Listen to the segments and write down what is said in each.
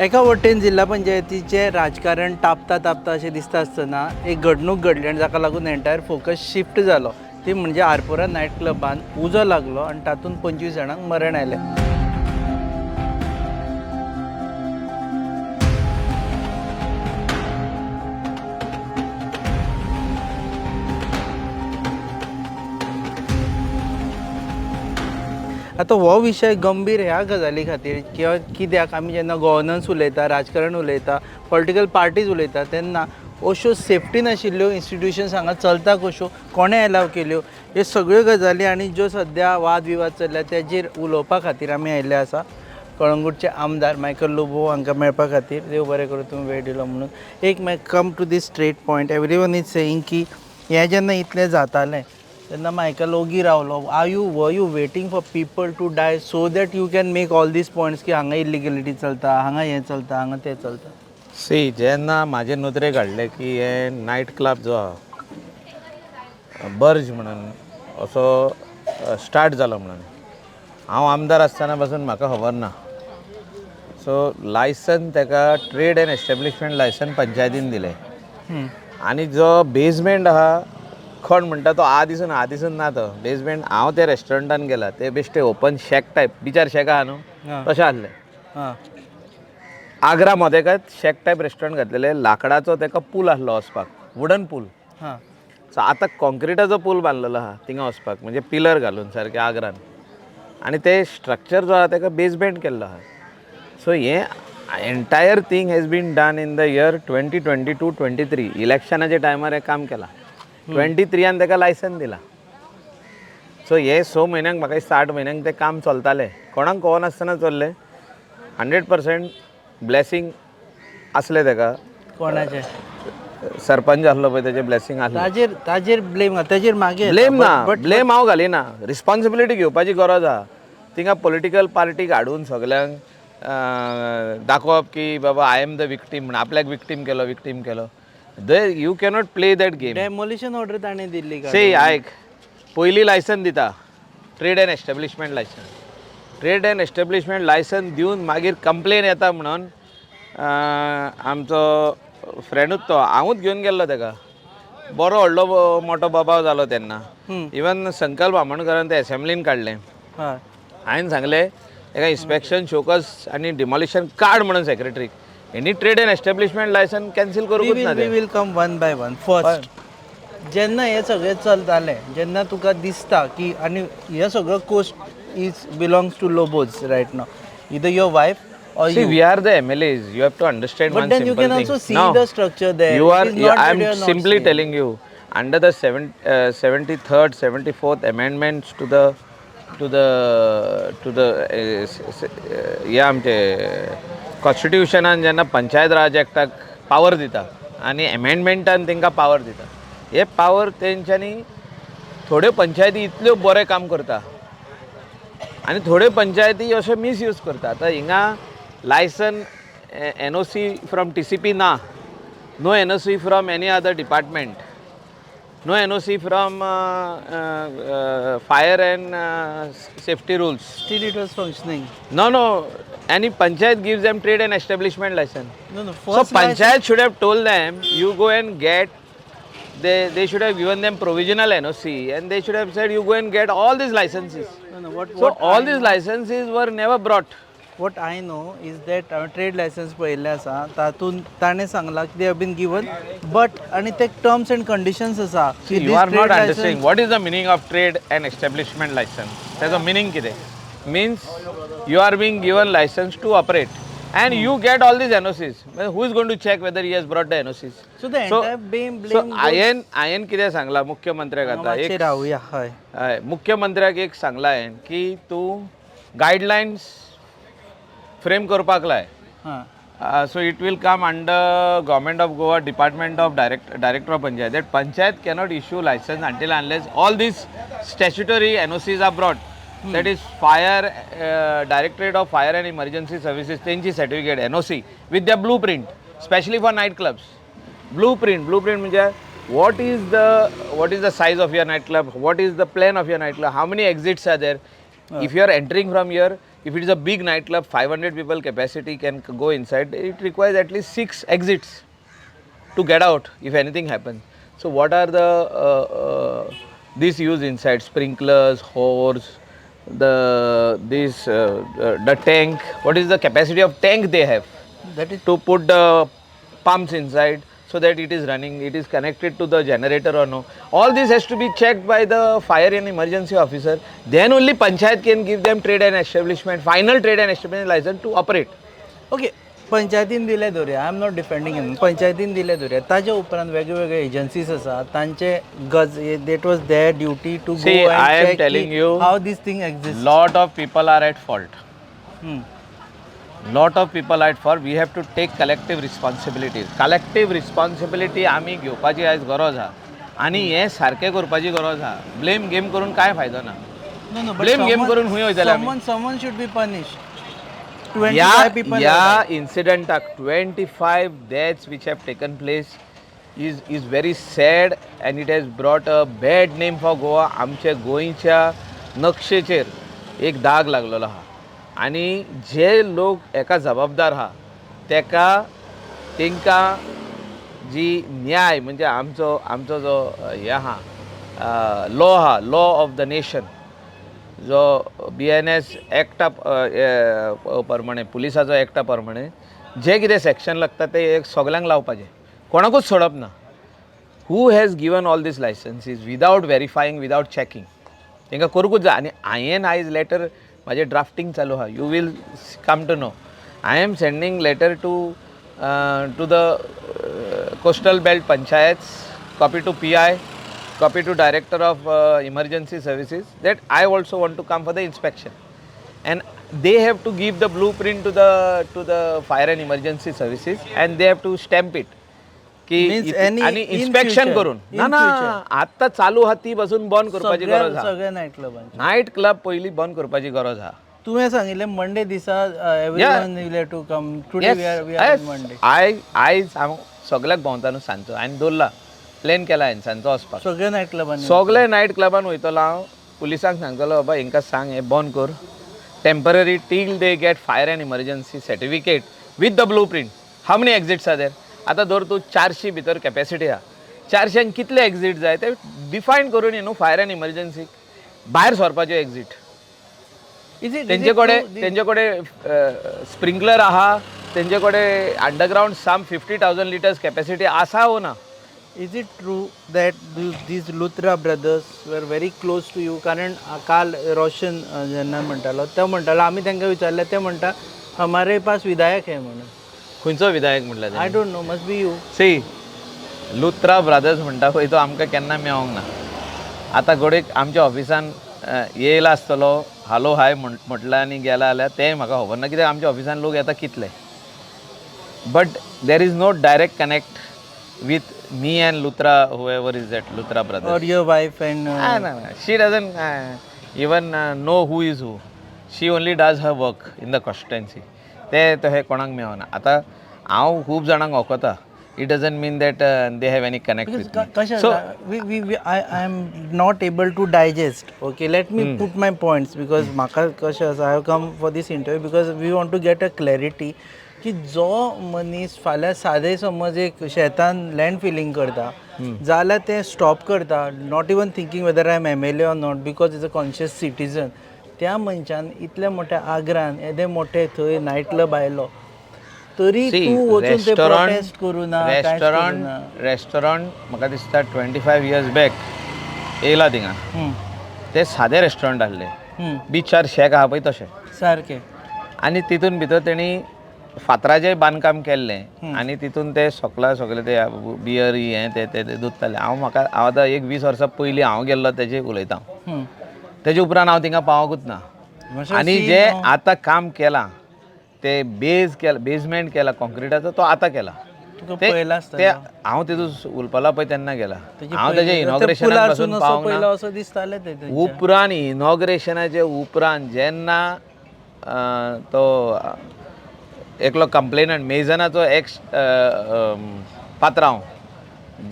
एका वटेन जिल्हा पंचायतीचे राजकारण तापता तापता अशें दिसता आसतना एक घडणूक घडली आनी जाका लागून एंटायर फोकस शिफ्ट जालो ती म्हणजे आरपोरा नायट क्लबान उजो लागलो आनी तातूंत 25 जाणांक मरण आयलें. आतां हो विशय गंभीर ह्या गजाली खातीर कित्याक आमी जेन्ना गव्हर्नन्स उलयता, राजकारण उलयता, पॉलिटिकल पार्टीज उलयता तेन्ना अश्यो सेफ्टी नाशिल्ल्यो इन्स्टिट्यूशन्स हांगा चलता कश्यो, कोणें एलाव केल्यो, ह्यो सगळ्यो गजाली आनी ज्यो सद्या वाद विवाद चल्ल्या तेजेर उलोवपा खातीर आमी आयिल्ले आसा. कळंगूटचे आमदार मायकल लोबो हांकां मेळपा खातीर देव बरें करूं तुमी वेळ दिलो म्हणून. एक come to the straight point, everyone is saying की हें जेन्ना इतलें जातालें तेन्ना मायकल ओगी रावलो. Were you waiting for people to die so that you can make all these points की हांगा इलिगलिटी चलता, हांगा हें चलता, हांगा तें चलता. सी जेन्ना म्हाजे नदरेक हाडलें की हे नायट क्लब जो आहा बर्ज म्हणून असो स्टार्ट जालो म्हणून हांव आमदार आसतना पासून म्हाका खबर ना. सो लायसन ताका ट्रेड एंड एस्टॅब्लिशमेंट लायसन पंचायतीन दिलें आनी जो बेजमेंट आहा कोण म्हणटा तो आदिसून ना तो बेजमेंट. हांव त्या रेस्टॉरंटान गेला ते बेश्टे ओपन शॅक टायप बिचार शॅक आहा न्हू तशें आसलें. आग्रा मोदेकात शॅक टायप रेस्टॉरंट घातलेले, लाकडाचो ताका पूल आसलो वचपाक, वुडन पूल. सो आतां कॉन्क्रिटाचो पूल बांदलेलो आहा थिंगा वचपाक, म्हणजे पिलर घालून सारकें आग्रान. आनी ते स्ट्रक्चर जो आहा ताका बेजमेंट केल्लो आहा. सो हें entire thing has been done in the year 2022-23 इलेक्शनाच्या टायमार हें काम केलां. 23 ताका लायसन दिलां. सो हे 6 म्हयन्यांक म्हाका 60 म्हयन्यांक तें काम चलतालें, कोणाक कळनासतना चल्लें. 100% ब्लेसींग आसलें ताका. कोणाचें? सरपंच आसलो पळय तेजें ब्लेसींग आसलें. ताजेर ब्लेम ताजेर मागे ब्लेम ना, ब्लेम हांव घालिना. रिस्पॉन्सिबिलिटी घेवपाची गरज आहा. थिंगा पॉलिटिकल पार्टीक हाडून सगल्यांक दाखोवप की बाबा आय एम द विक्टीम म्हणून, आपल्याक विक्टीम केलो. You cannot play that game. Demolition order ताणें दिल्ली का? से आयक, पयली लायसन दिता trade and establishment licence. Trade and establishment licence दिवन मागीर कंप्लेन येता म्हणून आमचो फ्रेंडूच तो, हांवूच घेवन गेल्लो ताका. बरो व्हडलो मोठो बाबाव जालो तेन्ना. इवन संकल्प बामणकरान ते एसेंब्लीन काडलें. हांवें सांगलें ताका इन्स्पेक्शन शोकस आनी डिमॉलिशन काड म्हणून सेक्रेटरीक. हेणी trade and establishment licence cancel करूंकूच ना. We will come one by one. First जेन्ना हें सगळें चलतालें, जेन्ना तुका दिसता की आनी हे सगळो cost is belongs to Lobo's right नाव, either your wife or See, you. we are the MLAs. You have to understand But one then you simple can thing. also see No, the structure there. you It are. is not I that am you are not simply seeing. telling you under the 73rd, 74th amendments to the या आमचे कॉन्स्टिट्युशनान जेन्ना पंचायत राज एक्टाक power दिता आनी अमेंडमेंटान तांकां power दिता, हे power तेंच्यांनी थोड्यो पंचायती इतल्यो बरें काम करता आनी थोड्यो पंचायती अशें मिसयूज करता. आतां हिंगा लायसन NOC फ्रॉम TCP ना, no NOC from any other department, no NOC from fire and safety rules. Still it was functioning. No. Any panchayat gives them trade and establishment license. No. So panchayat should have told them, you go and get, they should have given them provisional NOC and they should have said, you go and get all these licenses. So all these licenses were never brought. What I know is that trade license पळयल्लें आसा तातूंत ताणें सांगलां की they have been given, but आनी ते terms and conditions आसा. See, you are not understanding what is the meaning of trade and establishment license. There's a meaning कितें? Means you are being given license to operate and you get all these NOCs. Well, who is going to check whether he has brought the NOCs? So the entire blame so ion कितें सांगला मुख्यमंत्र्याक आतां एक रावया. हय मुख्यमंत्र्याक एक सांगला हांवें की तूं गायडलायन्स फ्रेम करपाक लाय. So it will come under Government of Goa, Department of Director of Panchayat. That Panchayat cannot issue license until unless all these statutory NOCs are brought. That is Fire, Directorate of Fire and Emergency Services, त्यांची certificate NOC with their blueprint, especially for night clubs. Blueprint म्हणजे what is the size of your night club, what is the plan of your night club, how many exits are there. If you are entering from here, if it is a big nightclub, 500 people capacity can go inside, it requires at least 6 exits to get out if anything happens. So what are the this used inside? Sprinklers, hose, the tank. What is the capacity of tank they have That is to put the pumps inside so that it is running, it is connected to the generator or no. All this has to be checked by the fire and emergency officer. Then only Panchayat can give them trade and establishment, final trade and establishment license to operate. Okay. पंचायतीन दिले दवरया. I am not defending हिम. पंचायतीन दिले दवरया. ताच्या उपरांत वेगवेगळे agencies आसा तांचे गज that was their duty to go See, I am and telling you, how this thing exist. lot of people are at fault. Lot of people are at fault. We have to take collective responsibilities. Collective responsibility आमी घेवपाची आयज गरज आहा आनी हें सारकें करपाची गरज आहा. ब्लेम गेम करून काय फायदो ना. No, no, but Blame game करून हुंय वयतले आमी. someone should be punished. या 25 people या have died. इन्सिडेंटाक 25 deaths which have taken place is very sad and it has brought a bad name for Goa. आमच्या गोंयच्या नक्षेचेर एक दाग लागलेलो आहा आनी जे लोक हेका जबाबदार आहा तेंकां जी न्याय म्हणजे आमचो जो हे आहा लॉ आहा, लॉ ऑफ द नेशन, जो BNS एक्टा प्रमाणे, पुलिसाचो एक्टा प्रमाणे जे कितें सेक्शन लागता ते एक सगल्यांक लावपाचें, कोणाकूच सोडप ना. Who has given all these licences without verifying, without checking, तांकां करूंकूच जाय. आनी हांवें आयज लेटर म्हाजें ड्राफ्टींग चालू आहा. You will come to know. I am sending letter to the coastal belt panchayats, copy to PI, copy to director of emergency services, that I also want to come for the inspection, and they have to give the blueprint to the fire and emergency services and they have to stamp it की Means any आणि in inspection future, करून in ना ना future. आत्ता चालू आहा ती बसून बंद करपाची गरज आहा. सगळ्या नाईट क्लबांचे. नाईट क्लब पयली बंद करपाची गरज आहा. तुवें सांगिल्लें मंडे दिसा everyone will to come. Today we are Monday. आयज हांव सगळ्याक भोंवता न्हू सांजचो हांवें दवरला, प्लॅन केला हांवें सांजचो वचपाक. सगळ्या नाईट क्लबांनी. सगळे नायट क्लबान वयतलो हांव. पुलिसांक सांगतलो बाबा हेंकां सांग हें बंद कर temporary till they get fire and emergency certificate with the blue print. How many exits are there. आतां धर तूं 400 भितर कॅपॅसिटी आहा, 400 कितले एग्जीट जाय ते डिफायन करून न्हू फायर एंड इमर्जन्सी भायर सरपाच्यो एग्जीट. तेंचे कडेन स्प्रिंकलर आहा, तेंचे कडेन अंडरग्राउंड साम 50,000 लिटर्स कॅपॅसिटी आसा हो ना. Is it true that these Luthra brothers were very close to you? कारण काल रोशन जेन्ना म्हणटालो तो म्हणटालो आमी तांकां विचारलें ते म्हणटा हमारे पास विधायक है म्हणून. खंयचो विधायक म्हणला? I don't know, must be you. See Luthra brothers म्हणटा पळय तो आमकां केन्ना मेळोंक ना. आतां घडीक आमच्या ऑफिसान येयला आसतलो, हालो हाय म्हटला आनी गेला जाल्यार तें म्हाका खबर ना, कित्याक आमच्या ऑफिसान लोक येता कितले. But there is no direct connect with me and Luthra, whoever is that Luthra brothers. Or your wife and No. She doesn't even know who is who. She only does her work in the constituency. ते हे कोणाक मेळना. आतां हांव खूब जाणांक वळखता. It doesn't mean that they have any connect with me. Kasha, So I am not able to digest. Okay, let me put my points because म्हाका कशें आसा, I have come for this interview because we want to get a clarity की जो मनीस फाल्यां सादें समज एक शेतान लँड फिलिंग करता जाल्यार तें स्टॉप करता, not even thinking whether I am MLA or not, because is a conscious citizen. त्या मनशान इतल्या मोठ्या आग्रान येदे मोठे थंय नायट क्लब आयलो तरी तूं वचून ते प्रोटेस्ट करूं ना. रेस्टॉरंट म्हाका दिसता 25 years बॅक येयला थिंगा. ते सादें रेस्टॉरंट आहलें, बिचार शेक आहा पळय तशें सारकें. आनी तितून भितर तेणी फातराचें बांदकाम केल्लें आनी तितून ते सगळे ते बियर हें ते धुताले. हांव आतां एक 20 वर्सां पयलीं हांव गेल्लो तेजे उलयतां. तेजे उपरांत हांव थिंगा पावोंकूच ना. आनी जे आतां काम केलां ते बेजमेंट केला कॉन्क्रिटाचो तो आतां केला. ते हांव तितून उलपला पळय तेन्ना गेला. हांव तेजे इनॉग्रेशनाक पासून पावना. उपरांत इनॉग्रेशनाचे उपरांत जेन्ना तो एकलो कंप्लेनंट मेजनाचो एक्स पात्रांव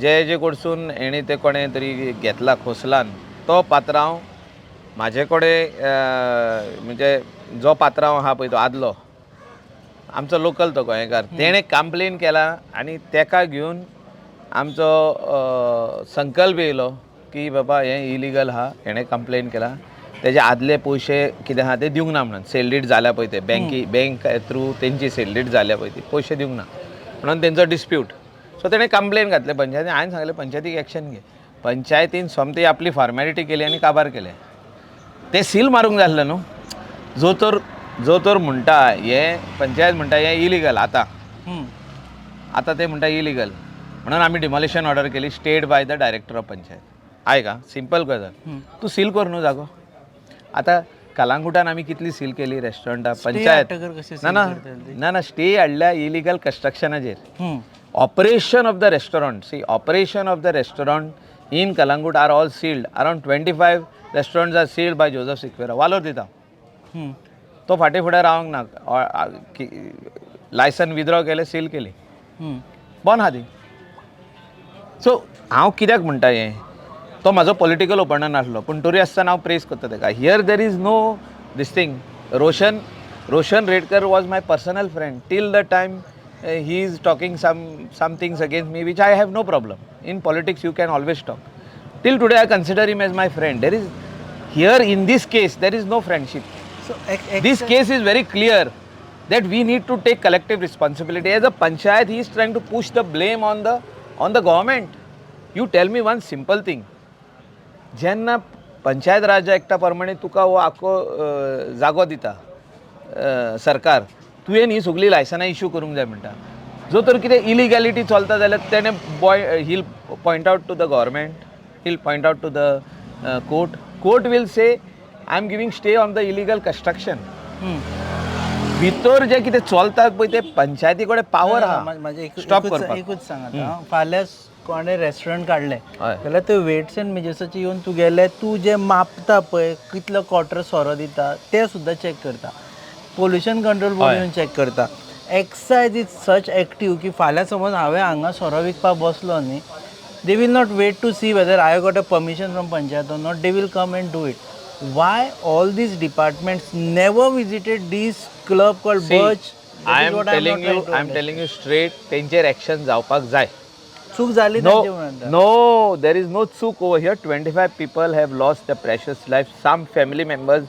जे कडसून हेणी ते कोणें तरी घेतला खोसलान, तो पात्रांव म्हाजे कडेन म्हणजे जो पात्रांव आहा पळय तो आदलो आमचो लोकल तो गोंयकार तेणें कंप्लेन केला आनी तेका घेवन आमचो संकल्प येयलो की बाबा हें इलिगल आहा हेणें कंप्लेन केला तेजे आदले पयशे कितें आहा ते दिवंक ना म्हणून सेलडीट जाल्या पळय ते बँक थ्रू तेंची सेलडीट जाल्या पळय ती पयशे दिवंक ना म्हणून तेंचो डिस्प्यूट सो तेणें कंप्लेन घातले पंचायतीन हांवें सांगलें पंचायतीक एक्शन घे पंचायतीन सोमती आपली फॉर्मेलिटी केली आनी काबार केलें ते सील मारूंक जाय आसलें न्हू जो तर म्हणटा हें पंचायत म्हणटा हें इलिगल आतां ते म्हणटा इलिगल म्हणून आमी डिमॉलिशन ऑर्डर केली stayed by the director of panchayat आयका सिंपल गजाल तूं सील कर न्हू जागो आतां कलांगुटान आमी कितली सील केली रेस्टॉरंटां पंचायत ना स्टे हाडल्या इलिगल कंस्ट्रक्शनाचेर operation of the restaurant see operation of the restaurant in Calangute are all sealed around 25 restaurants are sealed by Joseph Sequeira वालोर दिता तो फाटी फुडें रावंक ना लायसन विथड्रॉ केलें सील केली बंद आहा ती सो हांव कित्याक म्हणटा हें तो म्हाजो पॉलिटिकल ओपोनंट आसलो पूण तरी आसतना हांव प्रेस करता तेका here there is no this thing Roshan Redkar was my personal friend till the time he is talking some things against me which I have no problem. In politics you can always talk. Till today I consider him as my friend. There is here in this case there is no friendship. So this case is very clear that we need to take collective responsibility. As a panchayat he is trying to push the blame on the government. You tell me one simple thing. जेन्ना पंचायत राज एक्टा प्रमाणे तुका हो आखो जागो दिता सरकार तुवें ही सगळी लायसनां issue करूंक जाय म्हणटा जो तर कितें इलिगॅलिटी चलता जाल्यार तेणें he'll point out to the government he'll point out to the court will say I am giving stay on the illegal construction भितर जें कितें चलता पळय ते पंचायती कडेन पावर आहा स्टॉप करपाक एकूच सांगात फाल्यां कोणें रेस्टॉरंट काडलें जाल्यार ते वेट्स एंड मेजर्साचे येवन तुगेले तूं जें मापता पळय कितलो क्वॉर्टर सोरो दिता तें सुद्दां चॅक करता पोल्युशन कंट्रोल बोर्ड येवन चॅक करता एक्सायज इज सच एक्टीव की फाल्यां समज हांवें हांगा सोरो विकपाक बसलो न्ही they will not wait to see whether I got a permission from panchayat or not they will come and do it why all this departments never visited this club called Birch I am telling you straight तेंचेर action जावपाक जाय चूक जाली no there is no चूक over here 25 people have lost their precious life some family members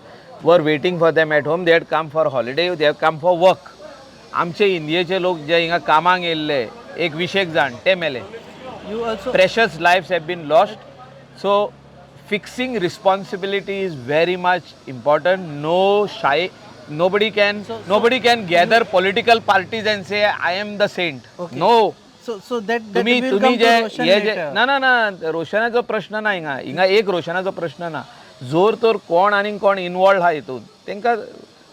were waiting for them at home they had come for holiday they have come for work आमचे इंडियेचे लोक जे हिंगा कामाक येयल्ले एक 20 जाण ते मेले precious lives have been lost so fixing responsibility is very much important nobody can gather political parties and say I am the saint no so that तुम्ही जे ना रोशनाचो प्रश्न ना हिंगा एक रोशनाचो प्रश्न ना जोर तर कोण आनी कोण इन्वॉल्व आहा हितून तेंकां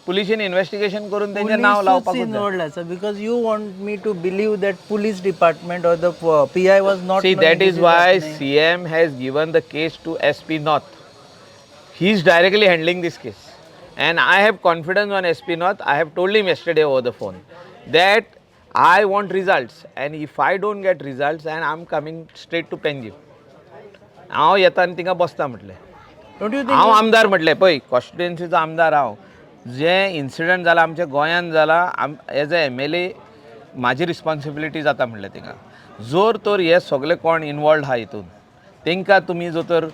पुलिशेन इन्वेस्टिगेशन करून तेंचें नांव लावपाक इन्वॉल्व आसा because you want me to believe that police department or the PI was not see that is why CM has given the case to SP North he is directly handling this case and I have confidence on SP North I have told him yesterday over the phone that I want results and if I don't get results and I'm coming straight to Penjiv हांव येता आनी थिंगा बसता म्हटलें हांव आमदार म्हटलें पळय कॉन्स्टिट्युएन्सीचो आमदार हांव जे इन्सिडंट जाला आमच्या गोंयांत जाला एज अ MLA म्हाजी रिस्पॉन्सिबिलिटी जाता म्हटलें थिंगा जोर तर हे सगळे कोण इन्वॉल्व आहा हितून तेंकां तुमी जो तर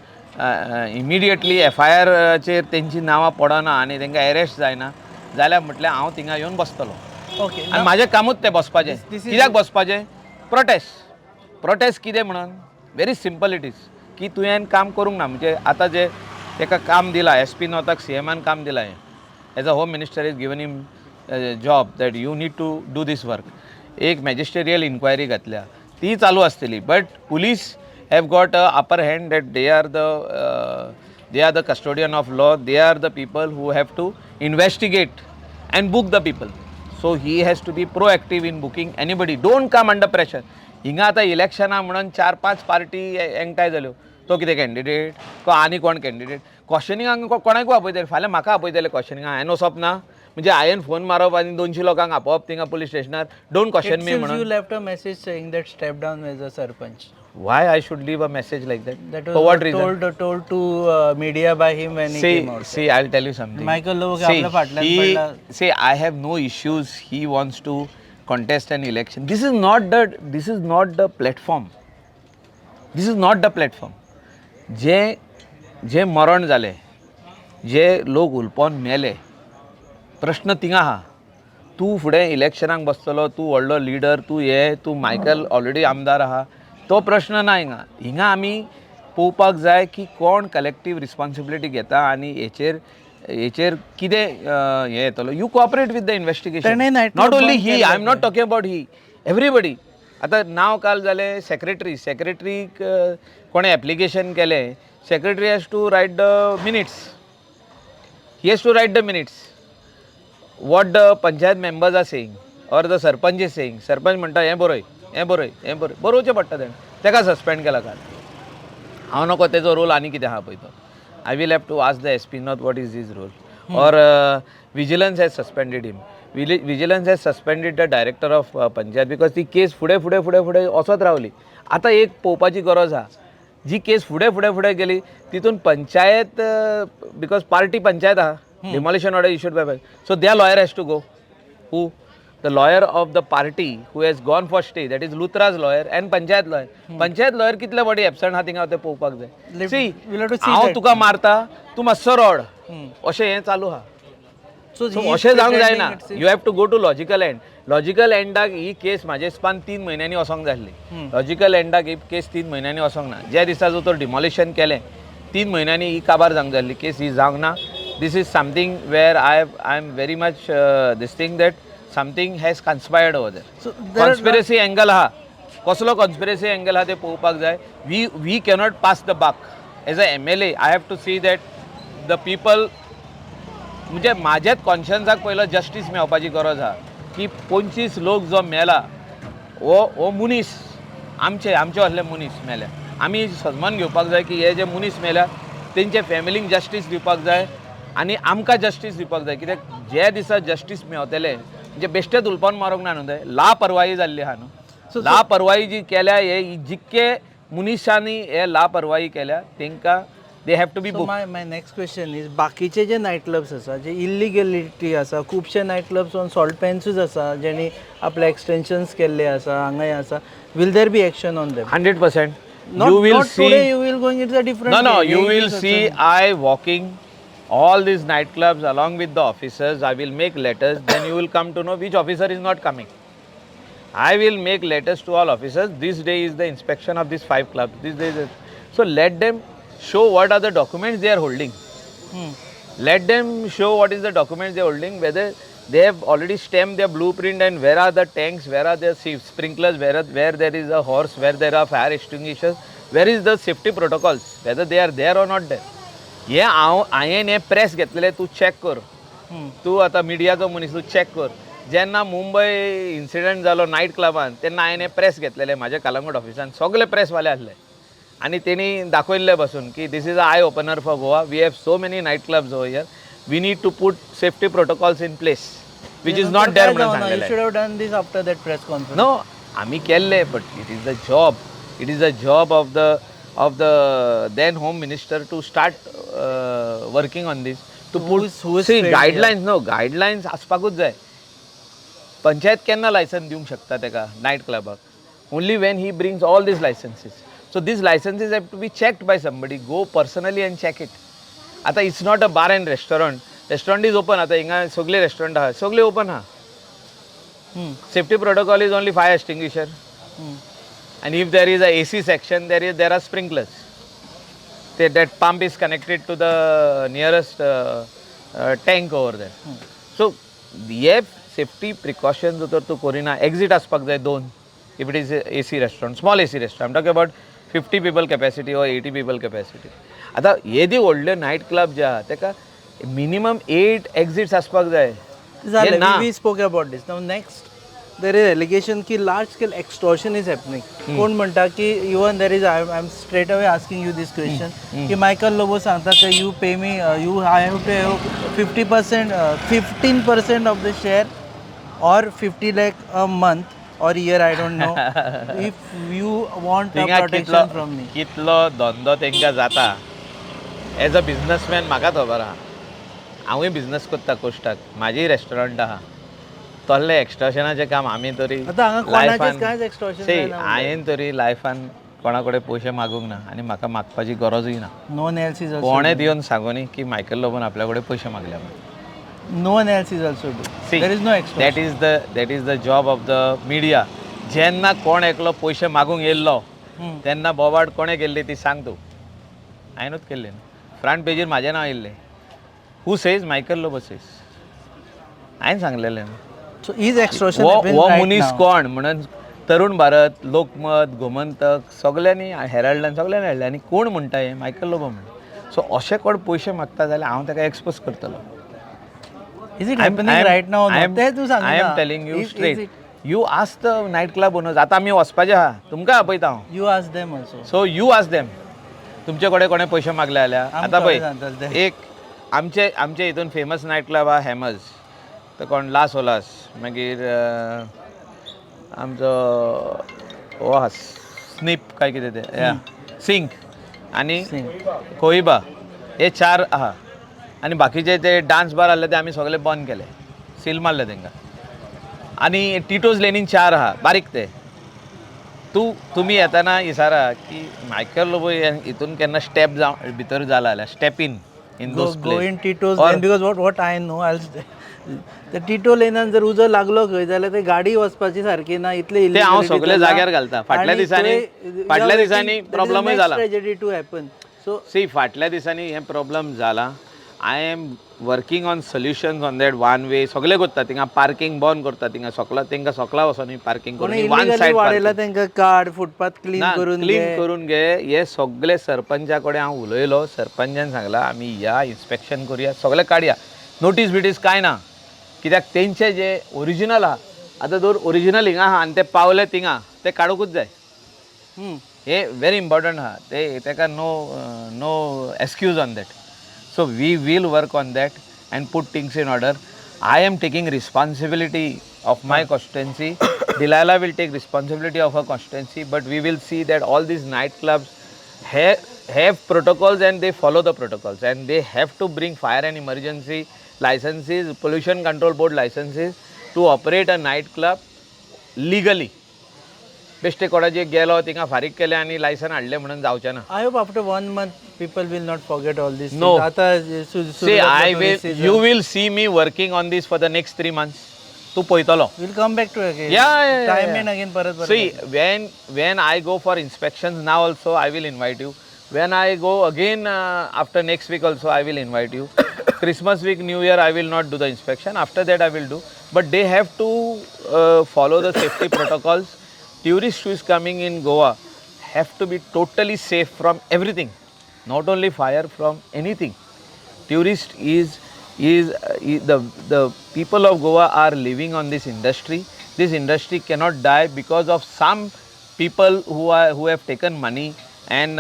इमिडिएटली FIR चेर तेंची नांवां पडना आनी तेंकां एरेस्ट जायना जाल्यार म्हटलें हांव थिंगा येवन बसतलो ओके आनी म्हाजें कामूच तें बसपाचें कित्याक बसपाचें प्रोटेस्ट कितें म्हणून व्हेरी सिंपल इट इज की तुवें काम करूंक ना म्हणजे आतां जे ताका काम दिलां SP नॉर्थाक CMन काम दिलां as a home minister is given him job that you need to do these work एक मॅजिस्टेरियल इन्क्वायरी घातल्या ती चालू आसतली but police have got a upper hand that they are the custodian of law they are the people who have to investigate and book the people so he has to be proactive in booking anybody don't come under pressure हिंगा आतां इलेक्शना म्हणून 4-5 party एकठांय जाल्यो तो कितें candidate को आनी कोण कॅन्डिडेट क्वेश्चनिंगाक कोणाकूय आपयतले फाल्यां म्हाका आपयतले क्वेश्चनिंगाक हांवें वचप ना म्हणजे हांवें फोन मारप आनी 200 लोकांक आपोवप थिंगा पुलीस स्टेशनार डोंट क्वेश्चन मी म्हणून you left a message saying that step down as a sarpanch Why I should leave a message like that? That For was what reason? told to media by him when he came out. See, I'll tell you something. Michael Lobo See, आपल्या फाटल्यान पडला. see, I have no issues. He wants to contest an election. This is not the platform. This is not the platform. जे मरण जाले, जे लोक उलपोन मेले, प्रश्न थिंगा आहा. तूं फुडें इलेक्शनाक बसतलो, तूं व्हडलो लिडर, तूं मायकल ऑलरेडी आमदार आहा, तो प्रश्न ना हिंगा आमी पळोवपाक जाय की कोण कलेक्टीव रिस्पॉन्सिबिलिटी घेता आनी हेचेर कितें हें येतलो. You cooperate with the investigation. Not only he, I am not talking about he, everybody. आतां नांव काल जालें सेक्रेटरीक कोणें एप्लिकेशन केलें, secretary has to write the minutes. He has to write the minutes. What the panchayat members are saying or the sarpanch is saying. Sarpanch म्हणटा हें बरोवचें पडटा तेका सस्पेंड केला काल. हांव नको तेजो रोल आनी कितें आहा पळय तो. I will have to ask the SP not what is his role. Or vigilance has suspended him. Vigilance has suspended the director of panchayat because ती केस फुडें वचत रावली. आतां एक पळोवपाची गरज आहा, जी केस फुडें गेली तितून पंचायत बिकॉज पार्टी पंचायत आहा, demolition order issued by so their lawyer has to go. Who? The lawyer of the party who has gone for stay, that is Luthra's lawyer and panchayat lawyer. Panchayat lawyer कितले बडी absent हा थिंगा ते पळोवपाक जाय. See, हांव तुका मारता, तूं मातसो रड, अशें हें चालू आहा. सो अशें जावंक जायना. You have to go to logical end. Logical एंडाक ही केस म्हाजे हिसपान 3 म्हयन्यांनी वचोंक जाय आसली. लॉजिकल एंडाक ही केस 3 म्हयन्यांनी वचोंक ना. ज्या दिसा जो तो डिमॉलिशन केलें 3 म्हयन्यांनी ही काबार जावंक जाय आसली. केस ही जावंक ना. This is something where I am very much this thing that something has conspired over there. So conspiracy angle ha. कसलो conspiracy angle ha ते पळोवपाक जाय. We cannot pass the buck. As a MLA, I have to see that the people म्हणजे माझ्याच कॉन्शियन्साक पयलो justice मेळपाची गरज आहा की 25 लोक जो मेला हो मनीस आमचे असले मनीस मेले. आमी सन्मान घेवपाक जाय की हे जे मनीस मेल्या तेंचे फॅमिलीक जस्टीस दिवपाक जाय आनी आमकां जस्टीस दिवपाक जाय. कित्याक जे दिसा जस्टीस मेळटले म्हणजे बेश्टेच उलपन मारूंक ना न्हू ते. लापरवाही जाल्ली आहा न्हू. लापरवाही जी केल्या हे जितके मनशांनी हे लापरवाही केल्या तेंकां they have to be book. My next question is बाकीचे जे नायट क्लब्स आसा जे इल्लिगलिटी आसा, खुबशे नायट क्लब्स ऑन सॉल्ट पेन्सूच आसा जेणी आपले एक्सटेन्शन्स केल्ले आसा, हांगाय आसा. Will there be action on them? 100%. You will see. Today you will going into a different. No. You will see. I walking all these nightclubs along with the officers. I will make letters. Then you will come to know which officer is not coming. I will make letters to all officers. This day is the inspection of these 5 clubs. This day is so let them show what are the documents they are holding. Let them show what is the documents they are holding. Whether they have already stamped their blueprint and where are the tanks, where are the sprinklers, where there is a horse, where there are fire extinguishers, where is the safety protocols, whether they are there or not there. हे हांवें हे press घेतलेले तूं check कर. तूं आतां मिडियाचो मनीस तूं चॅक कर. जेन्ना मुंबय इन्सिडंट जालो नायट क्लबान तेन्ना हांवें हे प्रेस घेतलेले म्हाज्या कलंगूट ऑफिसान. सगळे प्रेसवाले आसले आनी तेणी दाखयल्ले बसून की this is a eye opener for Goa. We have so many night clubs over here. We need to put safety protocols in place which is not there म्हणून सांगलेले. You should have done this after that press conference. No, आमी केल्ले, but it is the job. It is the job of the then home minister to start working on this. To put see guidelines. No, guidelines आसपाकूच जाय. पंचायत केन्ना licence दिवंक शकता तेका night क्लबाक? Only when he brings all these licenses. So these licenses have to be checked by somebody. Go personally and check it. आता it's not a bar and restaurant. Restaurant is open. आता हिंगा सगळे restaurant आहा, सगळे open आहा. Safety protocol is only fire extinguisher. And if there is a AC section, there are sprinklers. That pump is connected to the nearest tank over there. So हे safety precautions उतर तू Kareena. Exit आसपाक जाय 2. If it is a AC restaurant, small AC restaurant, I'm talking about 50 people capacity or 80 people capacity. आता हे दी व्हडले night club जे आहा तेका minimum 8 exits आसपाक जाय. We spoke about this. Now next, there is allegation कि large scale extortion is happening. कोण म्हणता कि even there is I'm straight away asking you this question कि Michael Lobo सांगता कि you pay me I have to pay 50% 15% of the share or 50 lakh a month or year, I don't know. If you want a थिंगा protection from me. कितलो धंदो तेंका जाता as a businessman म्हाका खबर आहा. हांवूय बिझनस करता कोश्टाक, म्हाजीय रेस्टॉरंट आहा. तसलें एक्स्ट्रॉशनाचें काम आमी तरी आतां हांगा कोणाचेच कांयच extortion जायना म्हणटा. हांवें तरी लायफान कोणा कडेन पयशे मागूंक ना आनी म्हाका मागपाची गरजूय ना. No one else is also कोणें doing. दिवन सांगूनी की मायकल लोबन आपल्या कडेन पयशे मागल्या म्हणून. No one else is also doing. See, There is no extortion. that is the job of the media. जेन्ना कोण एकलो पयशे मागूंक येयल्लो तेन्ना बोवाड कोणें केल्ली ती सांग तूं. हांवेंनूच केल्ली न्हू. फ्रंट पेजीर म्हाजें नांव येयल्लें. Who says Michael Lobo says. हांवें सांगलेलें न्हू. So is extortion वो happening right मनीस now? कोण म्हणून तरुण भारत, लोकमत, गोमंतक सगल्यांनी हेराल्डान सगल्यांनी हाडलें आनी कोण म्हणटा हें मायकल लोबो म्हणून. सो अशें कोण पयशे मागता जाल्यार हांव ताका एक्सपोज करतलो. Is it happening right now? तें तूं सांग I am ना. telling you Is straight. it- You ask the night club owners. आतां आमी वचपाचें आहा. तुमकां आपयता हांव. You ask them also. So you ask them. तुमचे कडेन कोणें पयशे मागले जाल्यार आमकां आतां पळय सांगतले ते. एक आमचे हितून फेमस नायट क्लब आहा हॅमर्स. तो कोण लास ओलास. मागीर आमचो हो आहा स्नीप काय कितें तें सिंक आनी Sing. कोहिबा हे 4 आहा. आनी बाकीचे ते डान्स बार आहले ते आमी सगळे बंद केले. सील मारले तेंकां. आनी टिटोज लेनीन 4 आहा बारीक ते. तुमी येताना विचारा की मायकल लोबो हितून केन्ना स्टेप जावन भितर जाला जाल्यार step in those Go in Tito's lane because what I know, त्या टिटो लेनान जर उजो लागलो खंय जाल्यार ते गाडी वचपाची सारकी ना इतले ते हांव illegalities सगळे जाला. जाग्यार घालता. फाटल्या आनी दिसांनी थंय फाटल्या you are दिसांनी waiting, that is the प्रॉब्लमूय next जाला. tragedy to happen. So see फाटल्या दिसांनी हे प्रॉब्लम जाला. I am working on solutions on that one way सगळे करता. थिंगा पार्किंग बंद करता. थिंगा तेंकां सकला वचोन पार्किंग कोणी करून वन illegally सायड वाडयला तांकां कार्ड फुटपाथ क्लीन करून क्लीन घे. करून घे. हे सगळे सरपंचा कडेन हांव उलयलो. सरपंचान सांगला आमी या इन्स्पेक्शन करुया सगळे काडया. नोटीस बिटीस कांय ना. कित्याक तेंचे जे ओरिजिनल आहा आतां जर ओरिजिनल हिंगा आहा आनी ते पावले थिंगा ते काडूंकूच जाय. हे व्हेरी इम्पॉर्टंट आहा. तेका no excuse on that. So we will work on that and put things in order. I am taking responsibility of my constituency. Delilah will take responsibility of her constituency, but we will see that all these nightclubs have protocols and they follow the protocols, and they have to bring fire and emergency licenses, pollution control board licenses to operate a nightclub legally. बेश्टे कोणाचे गेलो थिंगा फारीक केले आनी licence हाडले म्हणून जावचें ना. I hope after 1 month people will not forget all this. No. आता See, you will see me working on this for the next 3 months. तू पळयतलो. We'll come back to again. Yeah. Time in again परत. See, when I go for inspections now also I will invite you. When I go again after next week also I will invite you. Christmas week, New Year I will not do the inspection. After that I will do. But they have to follow the safety protocols. Tourists who is coming in Goa have to be totally safe from everything, not only fire, from anything. Tourist is the people of Goa are living on this industry. This industry cannot die because of some people who have taken money and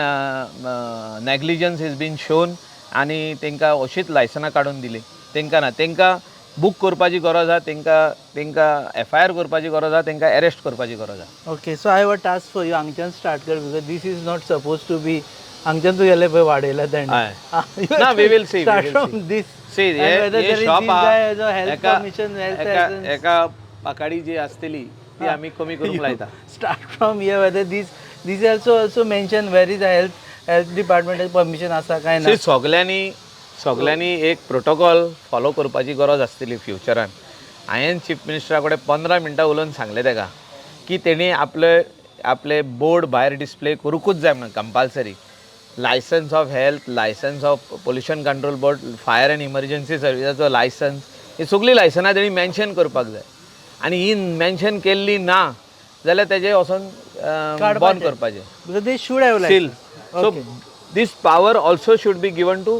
negligence has been shown आणि तेंका अशीच लायसनां काडून दिली. तेंका ना. तेंका book करपाची गरज आहा. तेंका FIR करपाची गरज आहा. तेंका अरेस्ट करपाची गरज आहा. Okay, so I have a task for you. हांगच्यान स्टार्ट कर because this is not supposed to be हांगच्यान तू गेले पळय वाडयला तेणें. ना, we will see. Start from this. See, And whether हे there is shop this guy as a health commission, health license. एका पाकाडी जी आसतली ती आमी कमी करूंक लायता. Start from here whether this also mention where is the health department permission आसा काय ना. सगल्यांनी एक प्रोटोकॉल फॉलो करपाची गरज आसतली फ्युचरान. हांवें चीफ मिनिस्टरा कडेन 15 मिनटां उलोवन सांगलें तेका की तेणी आपले बोर्ड भायर डिस्प्ले करूंकूच जाय म्हणून compulsory. Licence of health, licence of pollution control board, fire and emergency सर्विसाचो लायसन्स, ही सगळीं लायसनां तेणी मेन्शन करपाक जाय. आनी ही मेन्शन केल्ली ना जाल्यार तेजे वचोन बंद करपाचें. Because they should have Still, license. so this power also should be given to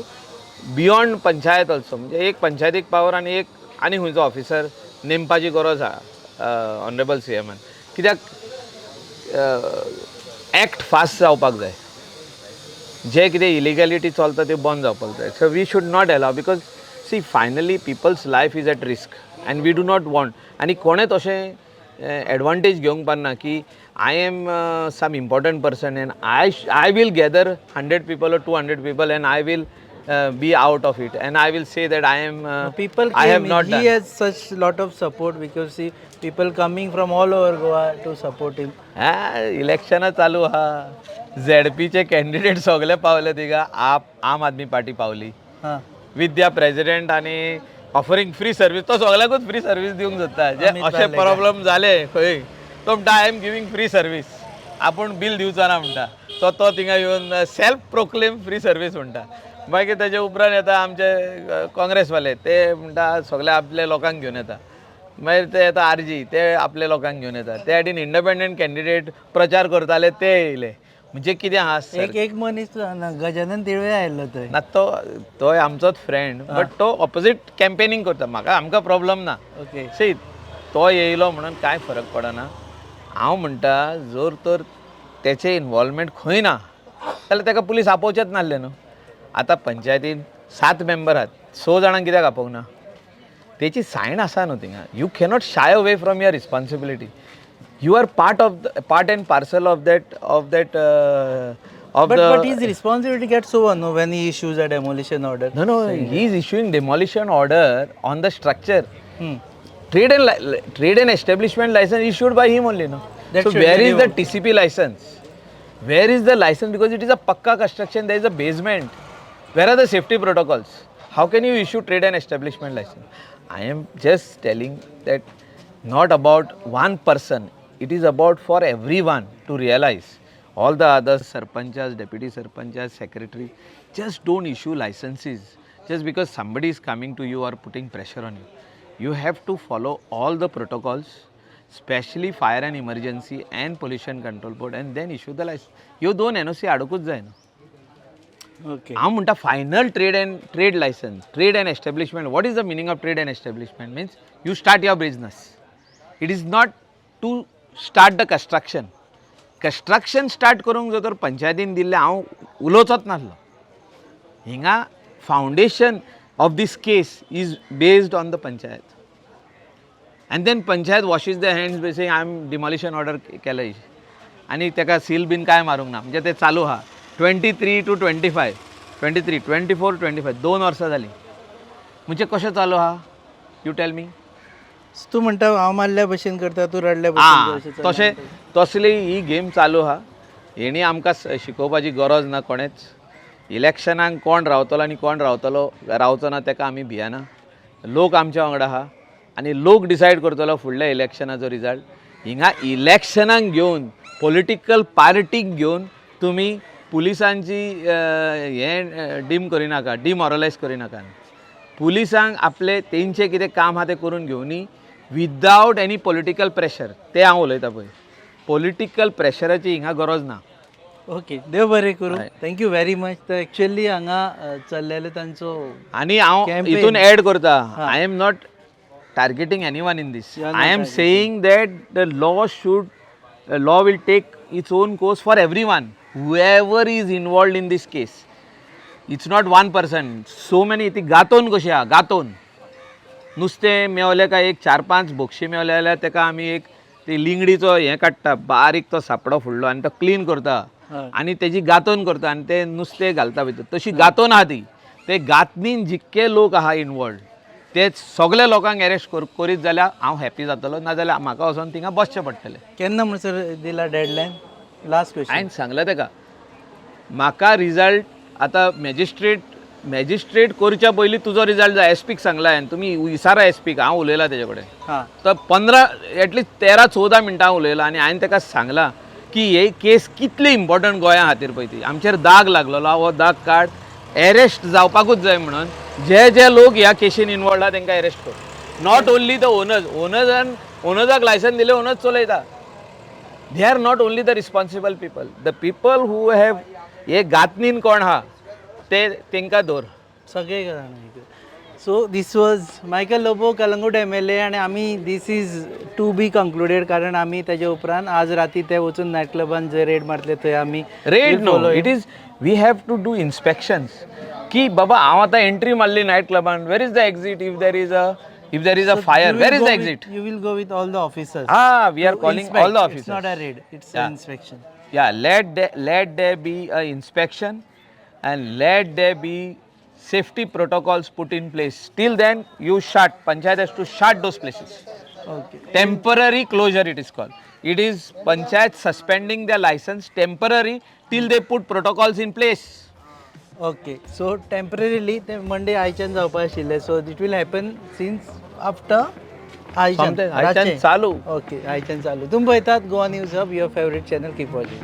beyond panchayat also. म्हणजे एक पंचायतीक पावर आनी एक आनी खंयचो ऑफिसर नेमपाची गरज आहा ऑनरेबल CMन. कित्याक एक्ट फास्ट जावपाक जाय. जे कितें इलिगॅलिटी चलता ते बंद जावपाक जाय. So we should not allow because see finally people's life is at risk and we do not want. आनी कोणें तशें एडवांटेज घेवंक पारना की I am some important person and I will gather 100 people or 200 people and I will be out of it and I will say that I am People I have came, not he done. has such lot of support because see people coming from all over Goa to support him. इलेक्शनां चालू आहा झेडपीचे candidate सगळे पावले थिंगा आम आदमी party पावली हां with the president आणि offering free service तो सगळ्याकूच फ्री सर्वीस दिवंक सोदता जे अमित अशे बार्लेकर. प्रॉब्लेम जाले खंय तो म्हणटा I am giving free service आपूण बील दिवचो ना म्हणटा तो थिंगा येवन सेल्फ प्रोक्लेम फ्री सर्वीस म्हणटा मागीर तेजे उपरांत येता आमचे काँग्रेसवाले ते म्हणटा सगळे आपले लोकांक घेवन येता मागीर ते येता आरजी ते आपले लोकांक घेवन येता ते आटीन इंडिपेंडंट कॅन्डिडेट प्रचार करताले ते येयले म्हणजे कितें आहा एक मनीस ना, गजानन तिळवे आयल्लो थंय ना तोय आमचोच फ्रेंड बट तो ऑपोजीट कॅम्पेनिंग करता आमकां प्रॉब्लम ना ओके सी तो येयलो म्हणून कांय फरक पडना हांव म्हणटा जर तर तेचे इनवॉल्वमेंट खंय ना जाल्यार ताका पुलीस आपोवचेच नासले न्हू आतां पंचायतीन 7 मेंबर आहात 6 जाणांक कित्याक आपोवंक ना तेची सायन आसा न्हू थिंगा you cannot shy away from your responsibility you are part and parcel of that but his responsibility gets over no when he issues a demolition order. no he is issuing demolition order on the structure. Hmm. Trade and establishment license issued by him only, no? That So should where be is the removed. TCP license? Where is the license? Because it is a pakka construction, there is a basement. Where are the safety protocols? How can you issue trade and establishment license? I am just telling that not about one person. It is about for everyone to realize. All the other sarpanchas, deputy sarpanchas, secretary, just don't issue licenses just because somebody is coming to you or putting pressure on you. You have to follow all the protocols, especially fire and emergency and pollution control board, and then issue the license. You don't NOC adukut जायना. Okay. हांव म्हणटा final trade licence trade and establishment what is the meaning of trade and establishment means you start your business it is not to start the construction start करूंक जर तर पंचायतीन दिल्ले हांव उलोवचोच नासलो हिंगा foundation of these case is based on the panchayat and then panchayat washes the hands by saying I am demolition order केलं आनी तेका सील बीन काय मारूंक ना म्हणजे ते चालू आहा 23 to 25 23 24 25 2 वर्सां जालीं म्हणजे कशें चालू आहा यू टेल मी तूं म्हणटा हांव मारल्या भशेन करता तूं रडल्या भशेन करता, अशें चल्लां. तसली ही गेम चालू आहा हेणी आमकां शिकोवपाची गरज ना कोणेच इलेक्शनाक कोण रावतलो आनी कोण रावचो ना तेका आमी भियेना लोक आमच्या वांगडा आहा आनी लोक डिसायड करतलो फुडल्या इलेक्शनाचो रिजल्ट हिंगा इलेक्शनाक घेवन पॉलिटिकल पार्टीक घेवन तुमी पुलिसांची हें डिमॉरलायज करिनाका पुलिसांक आपले तेंचे कितें काम आहा तें करून घेवनी विदावट एनी पॉलिटिकल प्रेशर तें हांव उलयतां पळय पॉलिटिकल प्रेशराची हिंगा गरज ना ओके देव बरें करूं थँक्यू व्हेरी मच तर एक्चुअली हांगा चल्लेलो तांचो आनी हांव Campaign. हितून एड करता I am not targeting anyone in these You are I not am targeting. Saying that the law will take its own course for everyone whoever is involved in this case. It's not one person. So many ती गातोन कशी आहा गातोन नुस्तें मेवलें काय एक 4-5 बोक्षी मेवले जाल्यार तेका आमी एक ती लिंगडीचो हें काडटा बारीक तो सापडो फुडलो आनी तो क्लीन करता आनी तेजी गातोन करता आनी तें नुस्तें घालता भितर तशी गातोन आहा ती ते गातनीन जितके लोक आहा इनवॉल्ड ते सगळे लोकांक अरेस्ट करीत जाल्यार हांव हॅपी जातलो नाजाल्यार म्हाका वचोन थिंगा बसचें पडटलें केन्ना म्हणसर दिला डेडलायन लास्ट क्वेश्चन हांवें सांगलें तेका म्हाका रिजल्ट आतां मॅजिस्ट्रेट करच्या पयलीं तुजो रिजल्ट जाय एसपीक सांगला हांवें तुमी विचारा एसपीक हांव उलयलां तेजे कडेन हां तर 15 एटलिस्ट 13-14 मिनटां उलयलां आनी हांवें तेका सांगलां की ही केस कितली इम्पॉर्टंट गोंया खातीर पळय ती आमचेर दाग लागलेलो हो दाग काड एरेस्ट जावपाकूच जाय म्हणून जे लोक ह्या केसीन इनवॉल्ड आहा तांकां एरेस्ट कर नॉट ओन्ली द ओनर्साक लायसन दिले ओनर्स चलयता they are not only the responsible people who have हे गातनीन कोण आहा ते तेंकां धर सगळे जाण so this was Michael Lobo Calangute MLA आणि आमी दीस इज टू बी कंक्लुडेड कारण आमी तेजे उपरांत आज राती ते वचून नायट क्लबान जे रेड मारतले थंय आमी raid no it is we have to do inspections की बाबा हांव आतां एंट्री मारली नायट क्लबान where is the exit if there is a If there is a fire, where is the exit? You will go with all the officers. We are to calling inspect. all the officers. It's not a raid, it's Yeah. an inspection. Yeah, let there be a inspection and let there be safety protocols put in place. Till then, Panchayat has to shut those places. Okay. Temporary closure it is called. It is Panchayat suspending their license temporary till they put protocols in place. Okay. So temporarily ते Monday आयच्यान जावपा आशिल्ले. So it will happen since after आयच्यान. Something आयच्यान रातचें. चालू. Okay. आयच्यान चालू. तुम्ही पळयतात Goa news hub, your favourite channel. Keep watching.